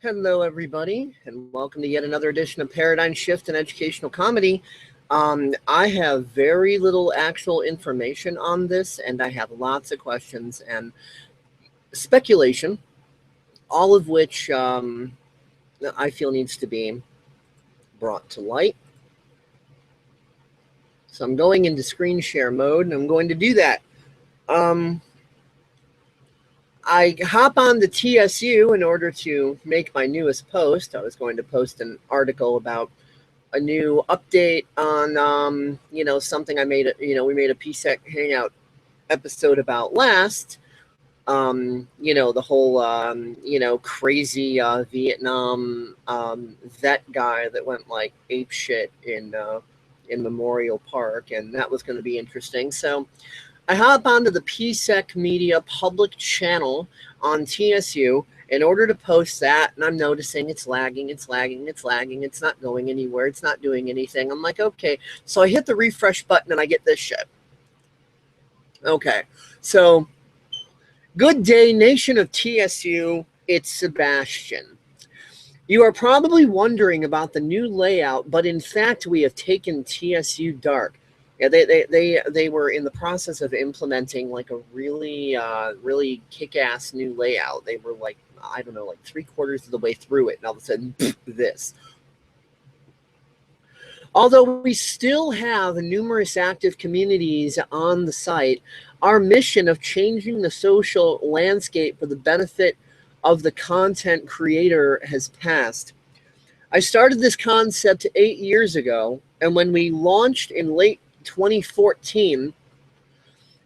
Hello, everybody, and welcome to yet another edition of Paradigm Shift in Educational Comedy. I have very little actual information on this, and I have lots of questions and speculation, all of which I feel needs to be brought to light. So I'm going into screen share mode, and I'm going to do that. I hop on the TSU in order to make my newest post. I was going to post an article about a new update on, something I made, we made a PSEC Hangout episode about last, the whole, crazy Vietnam vet guy that went like ape shit in Memorial Park, and that was going to be interesting. So I hop onto the PSEC Media public channel on TSU in order to post that, and I'm noticing it's lagging, it's not going anywhere, it's not doing anything. I'm like, okay. So I hit the refresh button and I get this shit. Okay, so good day, nation of TSU, it's Sebastian. You are probably wondering about the new layout, but in fact, we have taken TSU dark. Yeah, they were in the process of implementing like a really kick-ass new layout. They were like, I don't know, like 3/4 of the way through it, and all of a sudden, this. Although we still have numerous active communities on the site, our mission of changing the social landscape for the benefit of the content creator has passed. I started this concept 8 years ago, and when we launched in late 2014,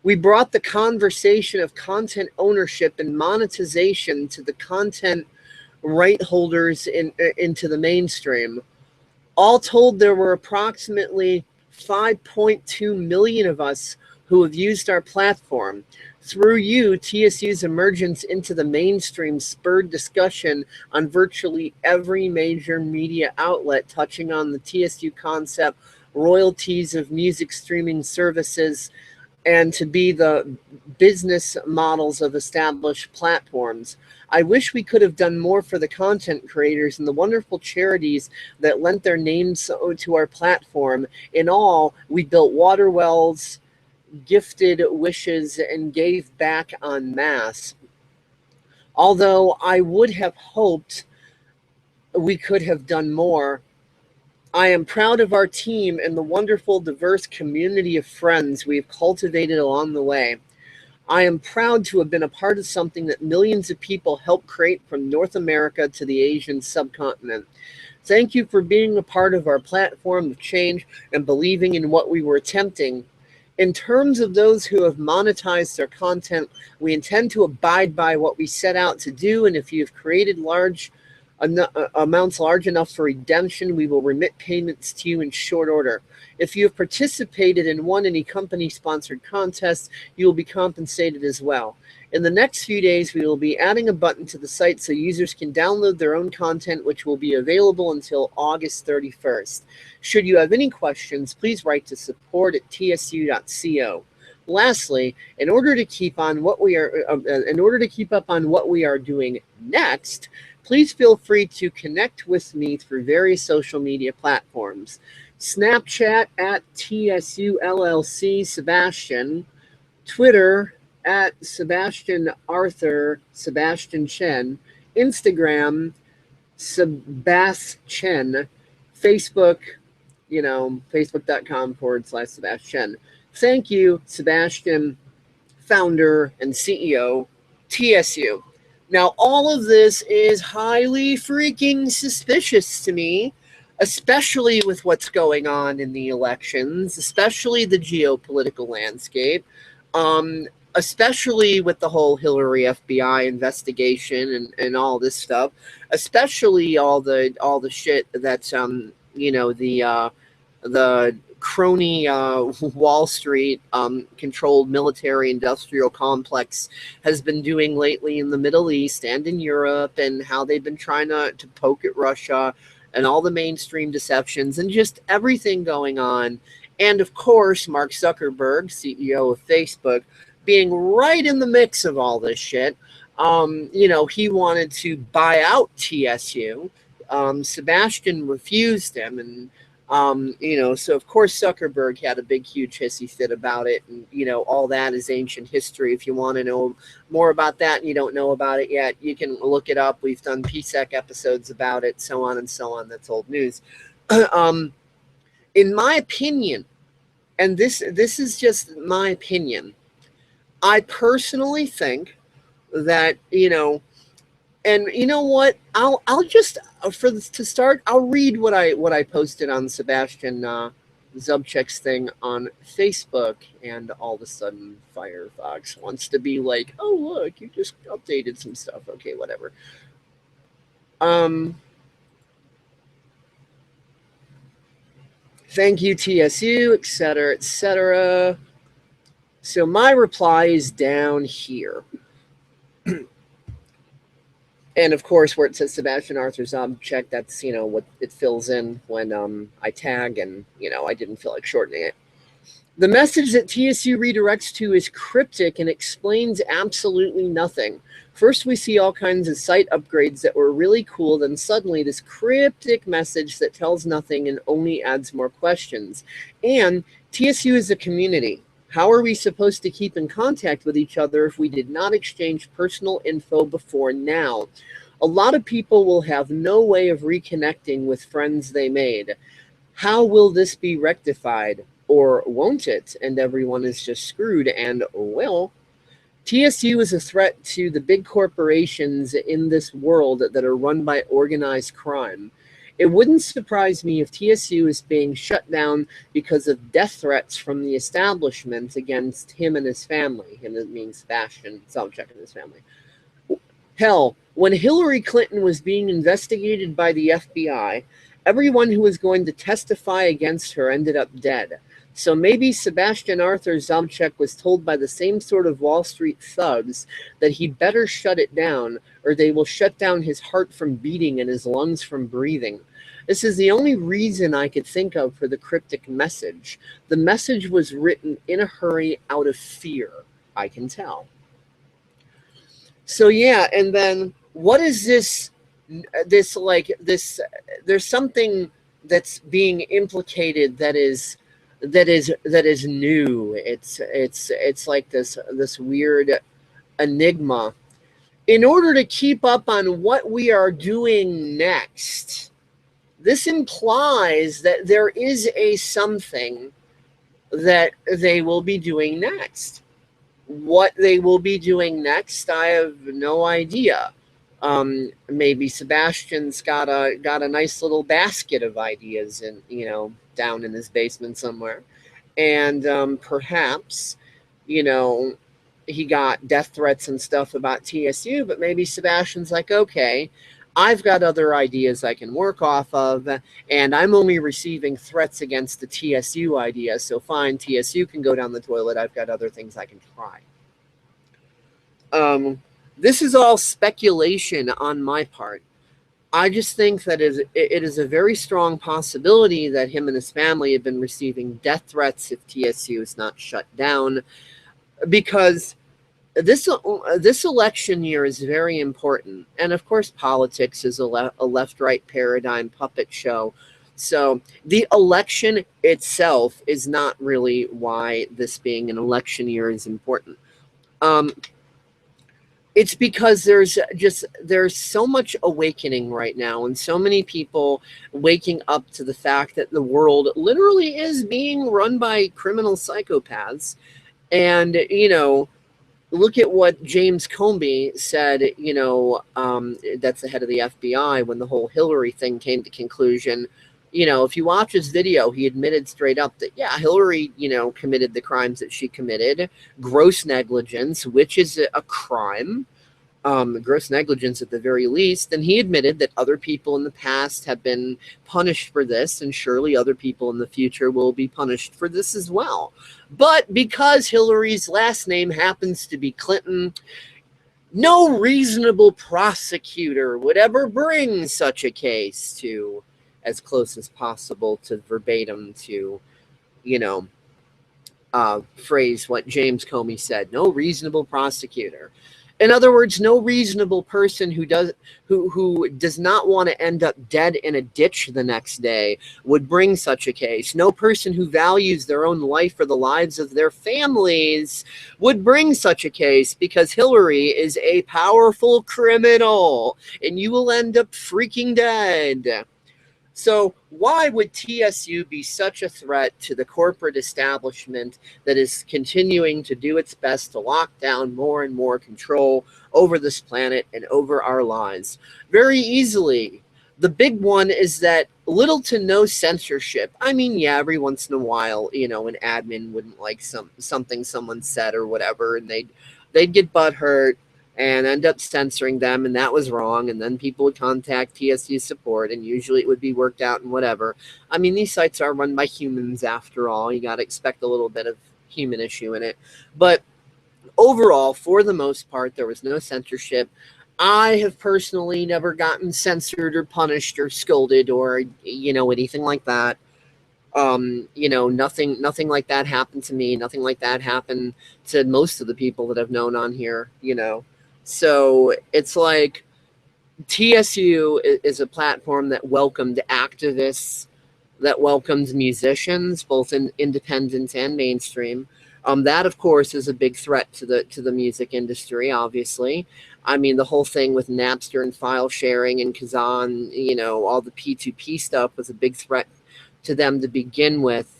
we brought the conversation of content ownership and monetization to the content right holders into the mainstream. All told, there were approximately 5.2 million of us who have used our platform. Through you, TSU's emergence into the mainstream spurred discussion on virtually every major media outlet touching on the TSU concept, royalties of music streaming services, and to be the business models of established platforms. I wish we could have done more for the content creators and the wonderful charities that lent their names to our platform. In all, we built water wells, gifted wishes, and gave back en masse. Although I would have hoped we could have done more, I am proud of our team and the wonderful, diverse community of friends we've cultivated along the way. I am proud to have been a part of something that millions of people helped create from North America to the Asian subcontinent. Thank you for being a part of our platform of change and believing in what we were attempting. In terms of those who have monetized their content, we intend to abide by what we set out to do, and if you have created amounts large enough for redemption, we will remit payments to you in short order. If you have participated and won any company-sponsored contests, you will be compensated as well. In the next few days, we will be adding a button to the site so users can download their own content, which will be available until August 31st. Should you have any questions, please write to support@tsu.co. Lastly, in order to keep up on what we are doing next, please feel free to connect with me through various social media platforms. Snapchat @TSULLC Sebastian, Twitter @Sebastian Sebastian Chen, Instagram Sebastchen, Facebook, facebook.com/Sebastian. Thank you, Sebastian, founder and CEO, TSU. Now, all of this is highly freaking suspicious to me, especially with what's going on in the elections, especially the geopolitical landscape, especially with the whole Hillary FBI investigation and all this stuff, especially all the shit that's the crony Wall Street controlled military industrial complex has been doing lately in the Middle East and in Europe, and how they've been trying to poke at Russia, and all the mainstream deceptions and just everything going on. And of course, Mark Zuckerberg, CEO of Facebook, being right in the mix of all this shit. He wanted to buy out TSU. Sebastian refused him, and so of course Zuckerberg had a big, huge hissy fit about it, and all that is ancient history. If you want to know more about that and you don't know about it yet, you can look it up. We've done PSEC episodes about it, so on and so on. That's old news. In my opinion, and this is just my opinion, I personally think that and you know what? I'll just to start. I'll read what I posted on Sebastian Zubchek's thing on Facebook, and all of a sudden Firefox wants to be like, "Oh look, you just updated some stuff." Okay, whatever. Thank you, TSU, etc., etc. So my reply is down here. And of course, where it says Sebastian Arthur Zobchek, that's what it fills in when I tag, and I didn't feel like shortening it. The message that TSU redirects to is cryptic and explains absolutely nothing. First, we see all kinds of site upgrades that were really cool, then suddenly this cryptic message that tells nothing and only adds more questions. And TSU is a community. How are we supposed to keep in contact with each other if we did not exchange personal info before now? A lot of people will have no way of reconnecting with friends they made. How will this be rectified? Or won't it? And everyone is just screwed. And, well, TSU is a threat to the big corporations in this world that are run by organized crime. It wouldn't surprise me if TSU is being shut down because of death threats from the establishment against him and his family. Him meaning Sebastian Zubchek and his family. Hell, when Hillary Clinton was being investigated by the FBI, everyone who was going to testify against her ended up dead. So maybe Sebastian Arthur Zubchek was told by the same sort of Wall Street thugs that he'd better shut it down, or they will shut down his heart from beating and his lungs from breathing. This is the only reason I could think of for the cryptic message. The message was written in a hurry out of fear, I can tell. So yeah, and then what is this there's something that's being implicated that is new. It's like this weird enigma. In order to keep up on what we are doing next, this implies that there is a something that they will be doing next. What they will be doing next, I have no idea. Maybe Sebastian's got a nice little basket of ideas down in his basement somewhere, and perhaps he got death threats and stuff about TSU, but maybe Sebastian's like, okay, I've got other ideas I can work off of, and I'm only receiving threats against the TSU idea, so fine, TSU can go down the toilet. I've got other things I can try. This is all speculation on my part. I just think that it is a very strong possibility that him and his family have been receiving death threats if TSU is not shut down, because this election year is very important. And of course, politics is a left-right paradigm puppet show. So the election itself is not really why this being an election year is important. It's because there's so much awakening right now, and so many people waking up to the fact that the world literally is being run by criminal psychopaths. And look at what James Comey said, that's the head of the FBI, when the whole Hillary thing came to conclusion. If you watch his video, he admitted straight up that, yeah, Hillary, committed the crimes that she committed, gross negligence, which is a crime, gross negligence at the very least. And he admitted that other people in the past have been punished for this, and surely other people in the future will be punished for this as well. But because Hillary's last name happens to be Clinton, no reasonable prosecutor would ever bring such a case to as close as possible to verbatim to, phrase what James Comey said. No reasonable prosecutor. In other words, no reasonable person who does not want to end up dead in a ditch the next day would bring such a case. No person who values their own life or the lives of their families would bring such a case, because Hillary is a powerful criminal and you will end up freaking dead. So why would TSU be such a threat to the corporate establishment that is continuing to do its best to lock down more and more control over this planet and over our lives? Very easily. The big one is that little to no censorship. I mean, yeah, every once in a while, an admin wouldn't like something someone said or whatever, and they'd get butthurt and end up censoring them, and that was wrong, and then people would contact TSU support, and usually it would be worked out and whatever. I mean, these sites are run by humans after all. You got to expect a little bit of human issue in it. But overall, for the most part, there was no censorship. I have personally never gotten censored or punished or scolded or, anything like that. Nothing like that happened to me. Nothing like that happened to most of the people that I've known on here, So it's like TSU is a platform that welcomed activists, that welcomes musicians, both in independent and mainstream. That, of course, is a big threat to the music industry, obviously. I mean, the whole thing with Napster and file sharing and Kazan, all the P2P stuff was a big threat to them to begin with.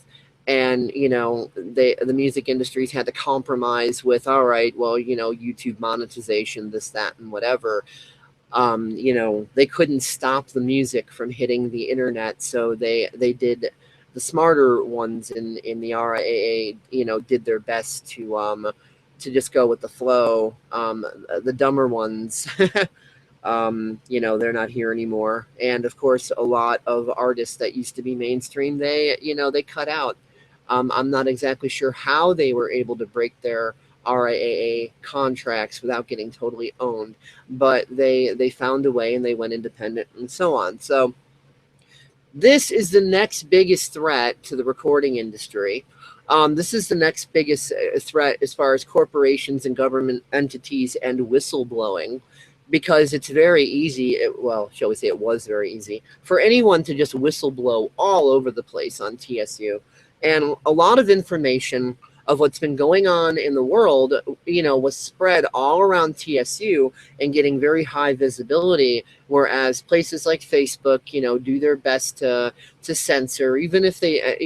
And, the music industries had to compromise with, all right, well, YouTube monetization, this, that, and whatever. They couldn't stop the music from hitting the internet, so they did. The smarter ones in the RIAA, did their best to just go with the flow. The dumber ones, they're not here anymore. And of course, a lot of artists that used to be mainstream, they cut out. I'm not exactly sure how they were able to break their RIAA contracts without getting totally owned, but they found a way and they went independent and so on. So this is the next biggest threat to the recording industry. This is the next biggest threat as far as corporations and government entities and whistleblowing, because it's very easy, shall we say it was very easy, for anyone to just whistleblow all over the place on TSU. And a lot of information of what's been going on in the world, was spread all around TSU and getting very high visibility, whereas places like Facebook, do their best to censor, even if they,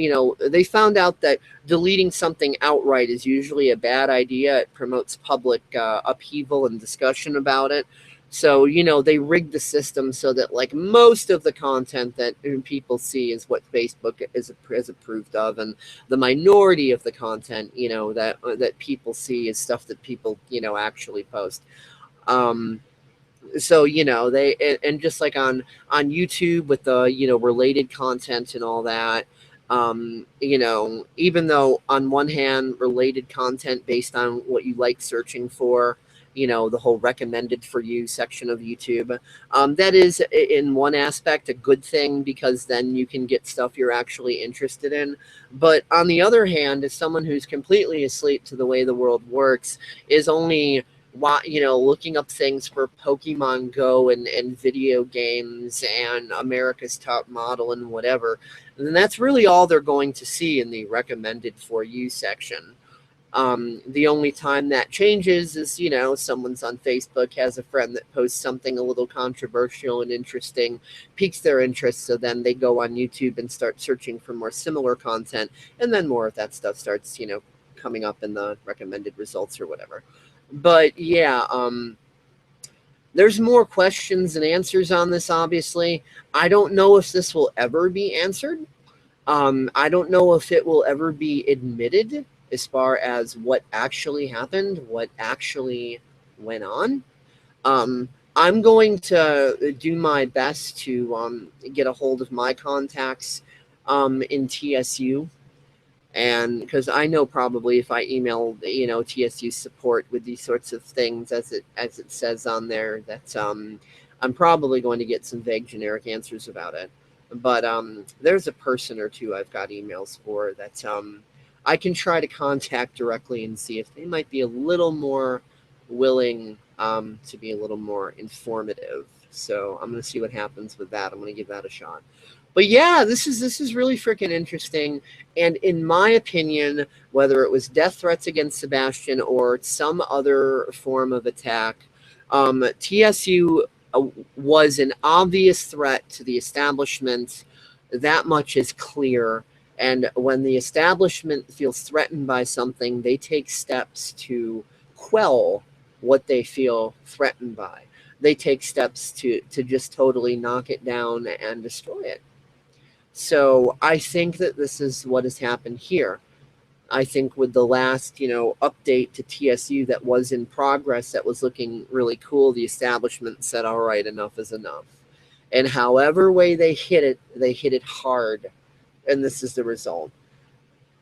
they found out that deleting something outright is usually a bad idea. It promotes public upheaval and discussion about it. So, they rigged the system so that, like, most of the content that people see is what Facebook is approved of, and the minority of the content, that people see is stuff that people, actually post. So, they, and just like on YouTube with the, related content and all that, even though on one hand, related content based on what you like searching for, the whole recommended for you section of YouTube. That is, in one aspect, a good thing, because then you can get stuff you're actually interested in. But on the other hand, as someone who's completely asleep to the way the world works, is only looking up things for Pokemon Go and video games and America's Top Model and whatever, then that's really all they're going to see in the recommended for you section. The only time that changes is, someone's on Facebook, has a friend that posts something a little controversial and interesting, piques their interest, so then they go on YouTube and start searching for more similar content, and then more of that stuff starts, coming up in the recommended results or whatever. But yeah, there's more questions than answers on this, obviously. I don't know if this will ever be answered. I don't know if it will ever be admitted as far as what actually happened, what actually went on. I'm going to do my best to get a hold of my contacts in TSU, and because I know probably if I email TSU support with these sorts of things, as it says on there, that I'm probably going to get some vague generic answers about it. But there's a person or two I've got emails for that I can try to contact directly and see if they might be a little more willing to be a little more informative. So I'm going to see what happens with that. I'm going to give that a shot. But yeah, this is really freaking interesting. And in my opinion, whether it was death threats against Sebastian or some other form of attack, TSU was an obvious threat to the establishment. That much is clear. And when the establishment feels threatened by something, they take steps to quell what they feel threatened by. They take steps to just totally knock it down and destroy it. So I think that this is what has happened here. I think with the last, update to TSU that was in progress, that was looking really cool, the establishment said, all right, enough is enough. And however way they hit it hard. And this is the result.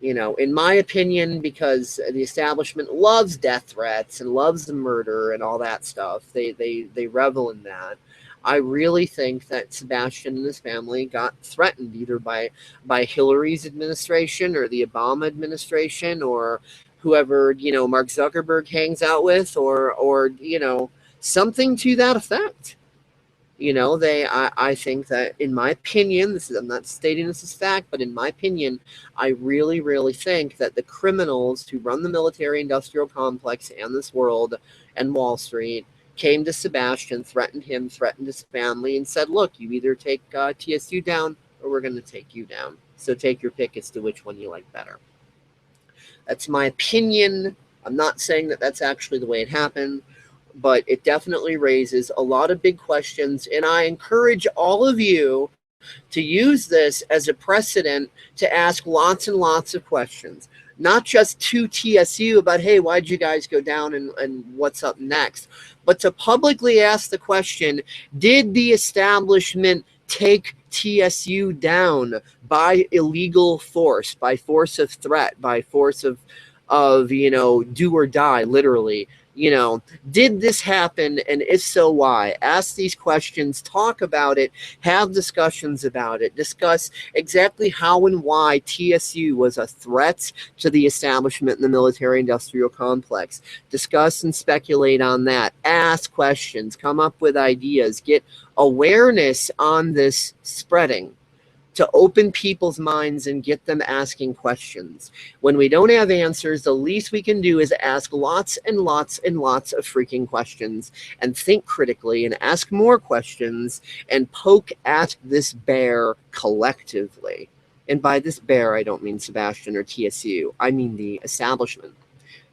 In my opinion, because the establishment loves death threats and loves the murder and all that stuff, they revel in that. I really think that Sebastian and his family got threatened either by Hillary's administration or the Obama administration or whoever, Mark Zuckerberg hangs out with or something to that effect. I think that, in my opinion, I'm not stating this as fact, but in my opinion, I really, really think that the criminals who run the military-industrial complex and this world and Wall Street came to Sebastian, threatened him, threatened his family, and said, look, you either take TSU down or we're going to take you down. So take your pick as to which one you like better. That's my opinion. I'm not saying that that's actually the way it happened, but it definitely raises a lot of big questions. And I encourage all of you to use this as a precedent to ask lots and lots of questions, not just to TSU about, hey, why'd you guys go down and what's up next, but to publicly ask the question, did the establishment take TSU down by illegal force, by force of threat, by force of do or die, literally? Did this happen? And if so, why? Ask these questions, talk about it, have discussions about it, discuss exactly how and why TSU was a threat to the establishment in the military-industrial complex. Discuss and speculate on that. Ask questions, come up with ideas, get awareness on this spreading, to open people's minds and get them asking questions. When we don't have answers, the least we can do is ask lots and lots and lots of freaking questions and think critically and ask more questions and poke at this bear collectively. And by this bear, I don't mean Sebastian or TSU. I mean the establishment.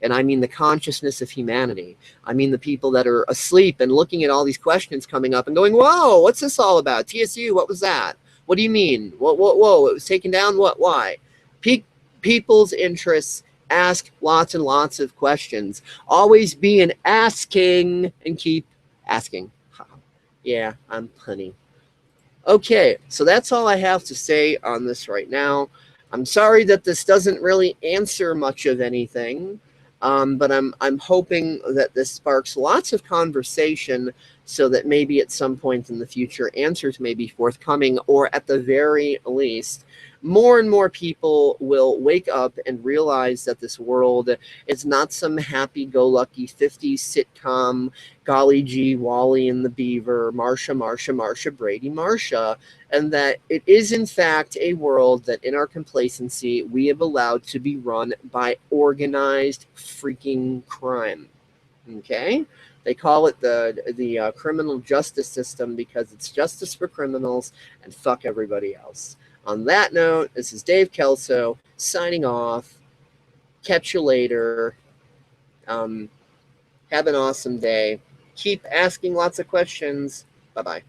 And I mean the consciousness of humanity. I mean the people that are asleep and looking at all these questions coming up and going, whoa, what's this all about? TSU, what was that? What do you mean? Whoa, it was taken down? What? Why? People's interests, ask lots and lots of questions. Always be an asking and keep asking. Yeah, I'm punny. Okay, so that's all I have to say on this right now. I'm sorry that this doesn't really answer much of anything, but I'm hoping that this sparks lots of conversation so that maybe at some point in the future answers may be forthcoming, or at the very least, more and more people will wake up and realize that this world is not some happy-go-lucky 50s sitcom, golly gee, Wally and the Beaver, Marsha, Brady, Marsha, and that it is in fact a world that in our complacency we have allowed to be run by organized freaking crime. Okay? They call it the criminal justice system because it's justice for criminals and fuck everybody else. On that note, this is Dave Kelso signing off. Catch you later. Have an awesome day. Keep asking lots of questions. Bye-bye.